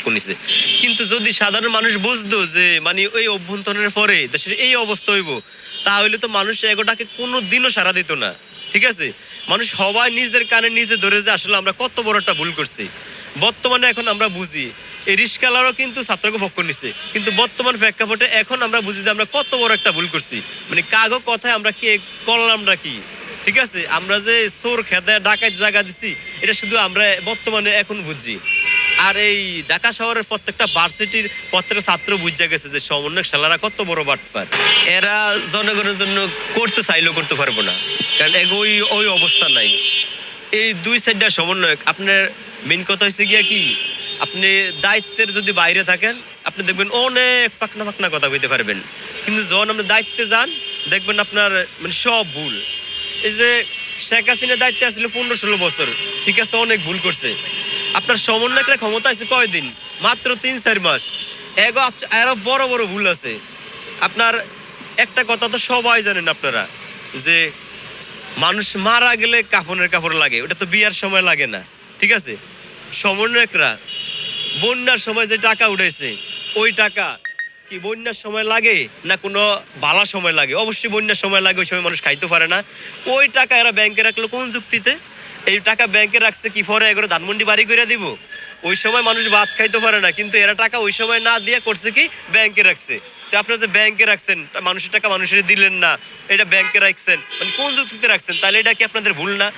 পক্ষ নিছে। কিন্তু যদি সাধারণ মানুষ বুঝতো যে মানে ওই অভ্যন্তরের পরে দেশের এই অবস্থা হইব, তাহলে তো মানুষ এগোটাকে কোনো দিনও সাড়া দিত না। ঠিক আছে, মানুষ সবাই নিজের কানে নিজে ধরে যে আসলে আমরা কত বড় একটা ভুল করছি। বর্তমানে এখন আমরা বুঝি এই রিস্কালারও কিন্তু ছাত্রকে পক্ষ নিছে, কিন্তু বর্তমান প্রেক্ষাপটে এখন আমরা বুঝি যে আমরা কত বড় একটা ভুল করছি। মানে কাগো কথায় আমরা কে করলামটা কি। ঠিক আছে, আমরা যে চোর খেদায় ডাকাত জায়গা দিছি, এটা শুধু আমরা বর্তমানে এখন বুঝছি। আর এই ঢাকা শহরের প্রত্যেকটা ভার্সিটির প্রত্যেকটা ছাত্র বুঝা গেছে যে সমন্বয়ক শালারা কত বড় বাটপার। এরা জনগণের জন্য করতে চাইলেও করতে পারবো না, কারণ ওই ওই অবস্থা নাই। এই দুই সাইডটা সমন্বয়ক। আপনার মেন কথা হচ্ছে গিয়া কি, আপনি দায়িত্বের যদি বাইরে থাকেন আপনি দেখবেন অনেক ফাঁকনা ফাঁকনা কথা কইতে পারবেন, কিন্তু যখন আপনি দায়িত্বে যান দেখবেন আপনার মানে সব ভুল। এই যে শেখ হাসিনা দায়িত্বে আসলে 15-16 বছর, ঠিক আছে, অনেক ভুল করছে। আপনার সমন্বয়করা ক্ষমতা আছে কয়দিন, মাত্র 3-4 মাস। আরো বড় বড় ভুল আছে আপনার। একটা কথা তো সবাই জানেন আপনারা, যে মানুষ মারা গেলে কাফনের কাপড় লাগে, ওটা তো বিয়ার সময় লাগে না। ঠিক আছে, সমন্বয়করা বন্যার সময় যে টাকা উঠেছে, ওই টাকা কি বন্যার সময় লাগে না কোনো বালা সময় লাগে? অবশ্যই বন্যার সময় লাগে, ওই সময় মানুষ খাইতে পারে না। ওই টাকা এরা ব্যাংকে রাখলো কোন যুক্তিতে? এই টাকা ব্যাংকে রাখছে কি পরে এগুলো ধানমন্ডি বাড়ি করে দিব? ওই সময় মানুষ ভাত খাইতে পারে না, কিন্তু এরা টাকা ওই সময় না দিয়ে করছে কি ব্যাংকে রাখছে। তো আপনারা যে ব্যাংকে রাখছেন, মানুষের টাকা মানুষের দিলেন না, এটা ব্যাংকে রাখছেন, মানে কোন যুক্তিতে রাখছেন? তাহলে এটা কি আপনাদের ভুল না?